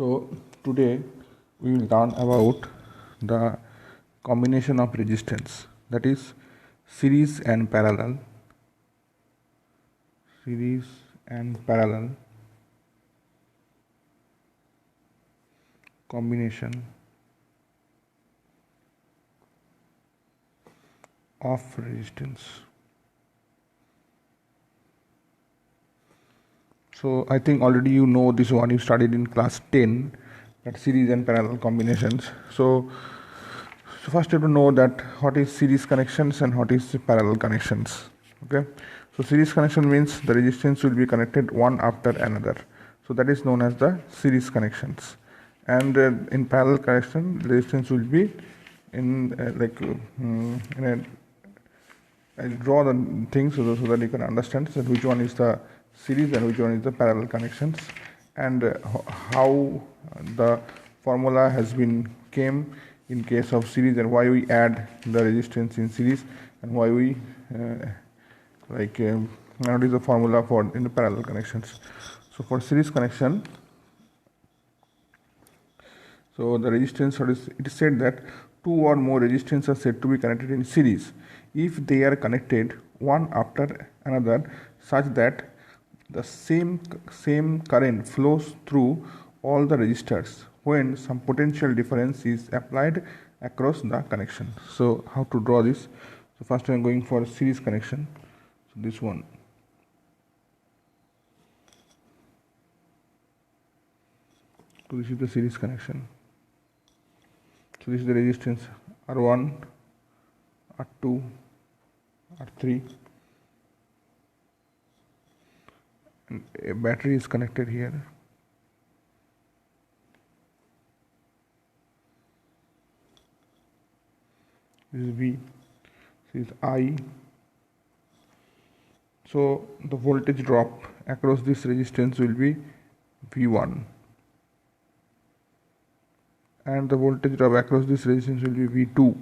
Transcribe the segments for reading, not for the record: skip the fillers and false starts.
So today we will learn about the combination of resistance, that is series and parallel combination of resistance. So I think already you know this one, you studied in class 10, that series and parallel combinations. So first you have to know that what is series connections and what is parallel connections. Okay, so series connection means the resistance will be connected one after another, so that is known as the series connections. And in parallel connection, resistance will be in I'll draw the things so that you can understand that which one is the series and which one is the parallel connections, and how the formula has been came in case of series, and why we add the resistance in series, and why we what is the formula for in the parallel connections. So for series connection, so the resistance, it is said that two or more resistors are said to be connected in series if they are connected one after another such that the same current flows through all the resistors when some potential difference is applied across the connection. So how to draw this? So first I am going for series connection. So this one. So this is the series connection. So this is the resistance R1, R2, R3, and a battery is connected here. This is V, this is I. So the voltage drop across this resistance will be V1, and the voltage drop across this resistance will be V2,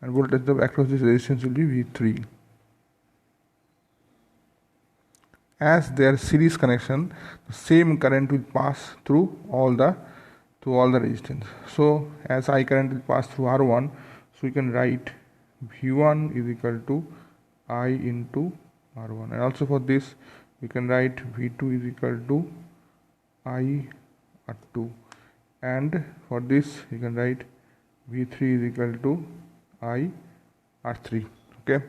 and voltage drop across this resistance will be V3. As they are series connection, the same current will pass through all the resistance. So as I current will pass through R1, so we can write V1 is equal to I into R1, and also for this we can write V2 is equal to I R2, and for this you can write V3 is equal to I R3. Okay,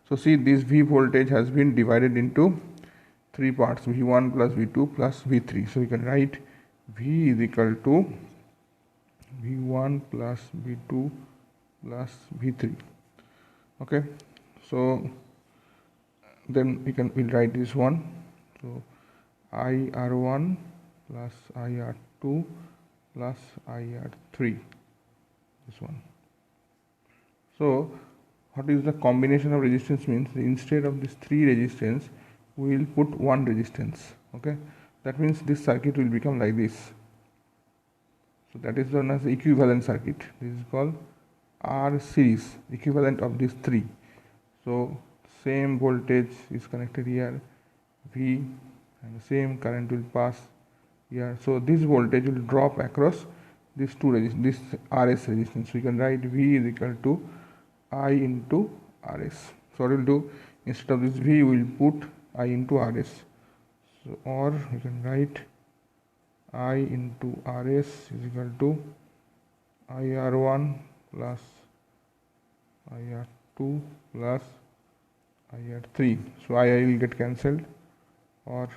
so see, this V voltage has been divided into three parts, V1 plus V2 plus V3. So you can write V is equal to V1 plus V2 plus V3. Okay, so then we'll write this one. So I R1 plus I R2 plus I R3, this one. So what is the combination of resistance means? Instead of this three resistance, we will put one resistance. Okay, that means this circuit will become like this. So that is known as the equivalent circuit. This is called R series, equivalent of these three. So same voltage is connected here, V, and the same current will pass here. So this voltage will drop across these two this RS resistance. So you can write V is equal to I into RS. So what we'll do, instead of this V, we will put I into RS. So, or you can write I into RS is equal to IR1 plus IR2 plus IR3. So I will get cancelled, or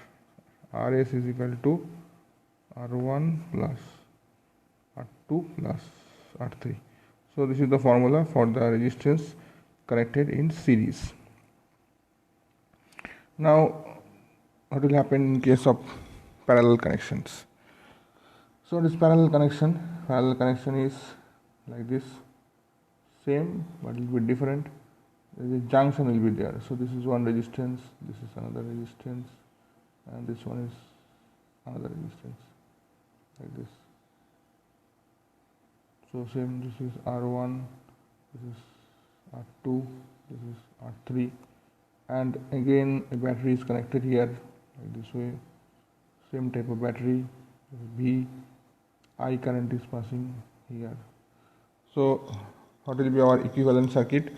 RS is equal to R1 plus R2 plus R3. So this is the formula for the resistance connected in series. Now what will happen in case of parallel connections? So this parallel connection is like this, same but a little bit different. The junction will be there. So this is one resistance, this is another resistance, and this one is another resistance, like this. So same, this is R1, this is R2, this is R3, and again a battery is connected here like this way, same type of battery, B, I current is passing here. So what will be our equivalent circuit?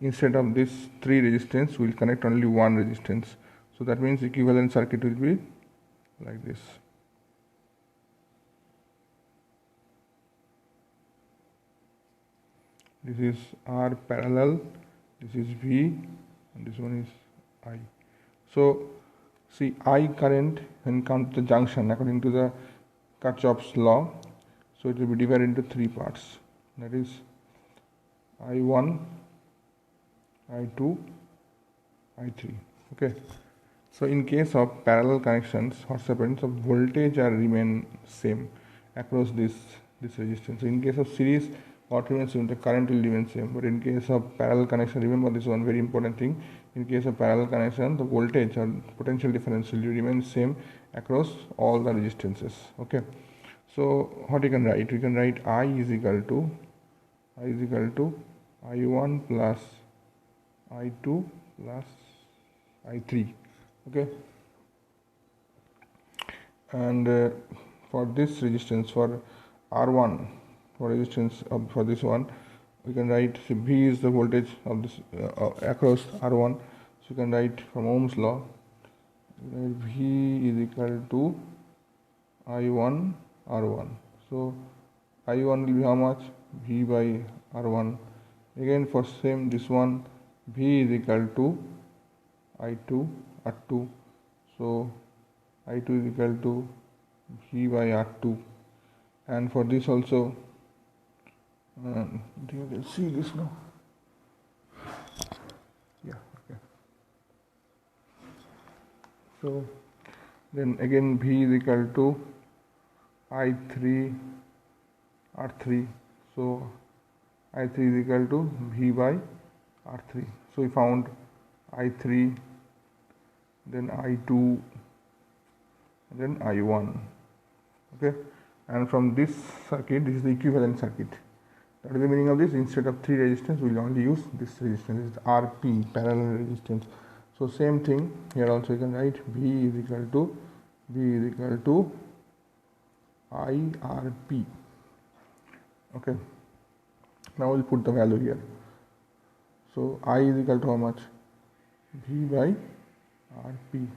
Instead of this 3 resistance, we will connect only 1 resistance. So that means equivalent circuit will be like this. This is R parallel, this is V, and this one is I. So see, I current when come to the junction according to the Kirchhoff's law, so it will be divided into 3 parts. That is I1, I2, I3. Okay. So in case of parallel connections, what happens? The voltage are remain same across this resistance. So in case of series, what remains same? The current will remain same. But in case of parallel connection, remember this one very important thing. In case of parallel connection, the voltage or potential difference will remain same across all the resistances. Okay. So what you can write? We can write I is equal to I1 plus I2 plus I3. Okay. And for this resistance, for R1, for resistance for this one, we can write, so V is the voltage of this across R1. So you can write from Ohm's law, V is equal to I1 R1. So I1 will be how much? V by R1. Again for same this one, V is equal to I2 R2. So I2 is equal to V by R2. And for this also, do you can see this now? Yeah, okay. So then again V is equal to I3 R3. So I3 is equal to V by R3. So we found I3, then I2, then I1. Okay. And from this circuit, this is the equivalent circuit. That is the meaning of this. Instead of 3 resistance, we will only use this resistance. This is RP, parallel resistance. So same thing here also you can write V is equal to IRP. Okay. Now we'll put the value here. So I is equal to how much? V by RP.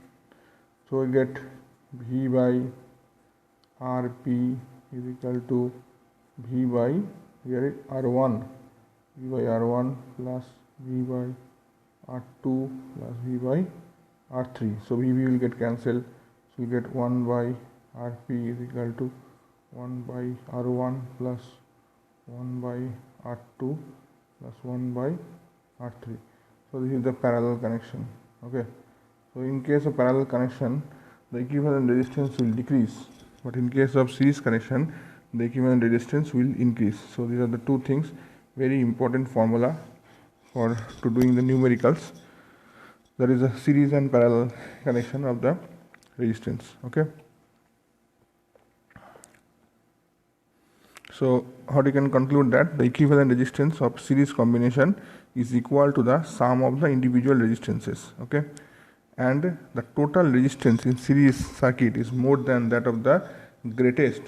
So we get V by RP is equal to V by here R1, V by R1 plus V by R2 plus V by R3. So V will get cancelled. So we get 1 by RP is equal to 1 by R1 plus 1 by R2 plus 1 by R3. So this is the parallel connection. Okay. So in case of parallel connection, the equivalent resistance will decrease, but in case of series connection, the equivalent resistance will increase. So these are the two things, very important formula for to doing the numericals. There is a series and parallel connection of the resistance. Okay. So how you can conclude that the equivalent resistance of series combination is equal to the sum of the individual resistances. Okay. And the total resistance in series circuit is more than that of the greatest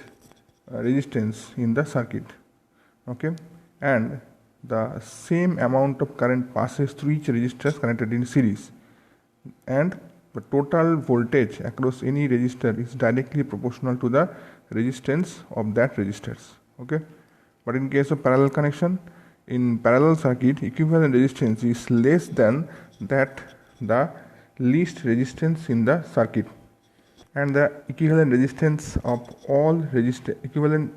resistance in the circuit. Okay. And the same amount of current passes through each resistor connected in series, and the total voltage across any resistor is directly proportional to the resistance of that resistors. Okay. But in case of parallel connection, in parallel circuit, equivalent resistance is less than that the least resistance in the circuit, and the equivalent resistance of all equivalent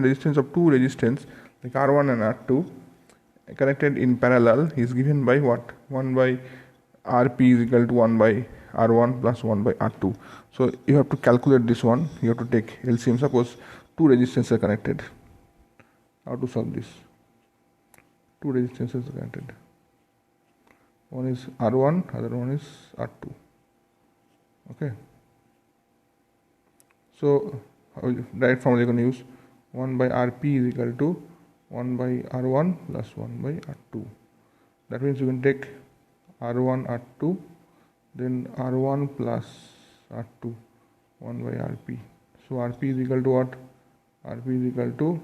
resistance of two resistance like R1 and R2 connected in parallel is given by what? 1 by RP is equal to 1 by R1 plus 1 by R2. So you have to calculate this one. You have to take LCM. Suppose two resistances are connected. How to solve this? Two resistances are connected. One is R1, other one is R2. Okay. So direct formula you can use 1 by RP is equal to 1 by R1 plus 1 by R2. That means you can take R1, R2, then R1 plus R2 1 by Rp. So Rp is equal to what? Rp is equal to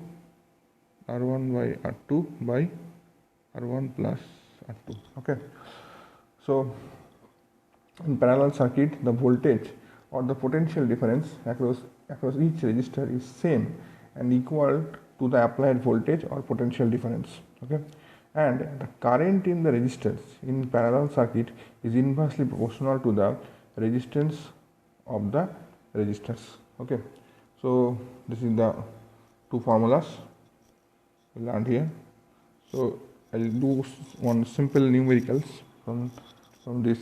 R1 by R2 by R1 plus R2. Okay. So in parallel circuit, the voltage or the potential difference across each resistor is same and equal to the applied voltage or potential difference. Okay. And the current in the resistors in parallel circuit is inversely proportional to the resistance of the resistors. Okay. So this is the two formulas we learned here. So I'll do one simple numericals from this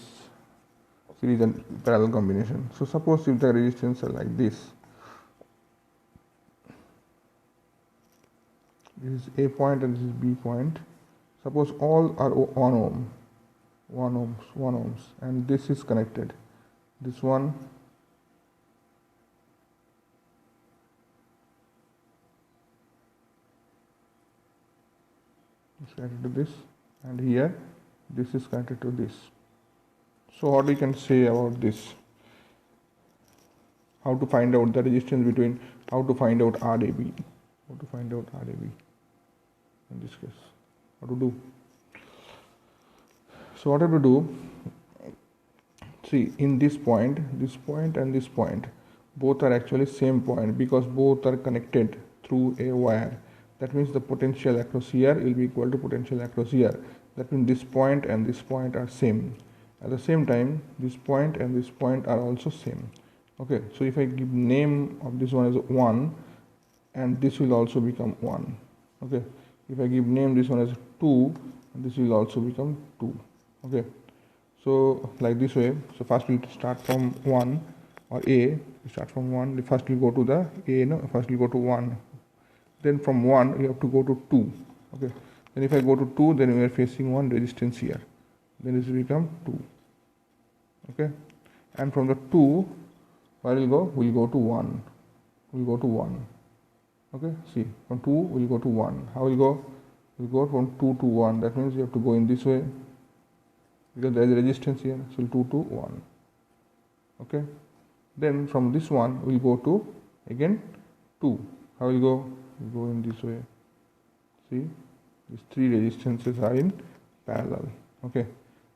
series and parallel combination. So suppose if the resistance are like this is A point and this is B point. Suppose all are 1 ohm, 1 ohms, and this is connected. This one is connected to this, and here this is connected to this. So what we can say about this? How to find out the resistance between? How to find out RAB? How to find out RAB in this case? What to do? So what I have to do? See, in this point and this point, both are actually same point because both are connected through a wire. That means the potential across here will be equal to potential across here. That means this point and this point are same. At the same time, this point and this point are also same. Okay, so if I give name of this one as 1, and this will also become 1. Okay, if I give name this one as 2, this will also become 2. Okay, so like this way. So first we'll start from 1 or A. We start from 1. First we'll go to the A. No, first we'll go to 1. Then from 1 we have to go to 2. Okay, then if I go to 2, then we are facing one resistance here. Then this will become 2. Okay, and from the 2, where will go? We'll go to 1. We'll go to 1. Okay, see, from 2 we'll go to 1. How will go? We'll go from 2 to 1. That means you have to go in this way because there is a resistance here. So 2 to 1. Okay, then from this one we'll go to again 2. How will go? We'll go in this way. See, these three resistances are in parallel. Okay,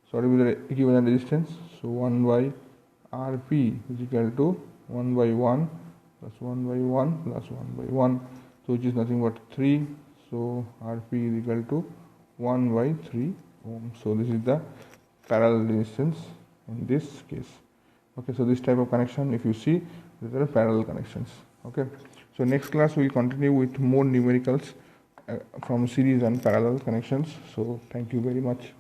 so what will be the equivalent resistance? So 1 by Rp is equal to 1 by 1 plus 1 by 1 plus 1 by 1, so which is nothing but 3. So Rp is equal to 1 by 3 ohm. So this is the parallel resistance in this case. Okay, so this type of connection, if you see, these are parallel connections. Okay, so next class we will continue with more numericals from series and parallel connections. So thank you very much.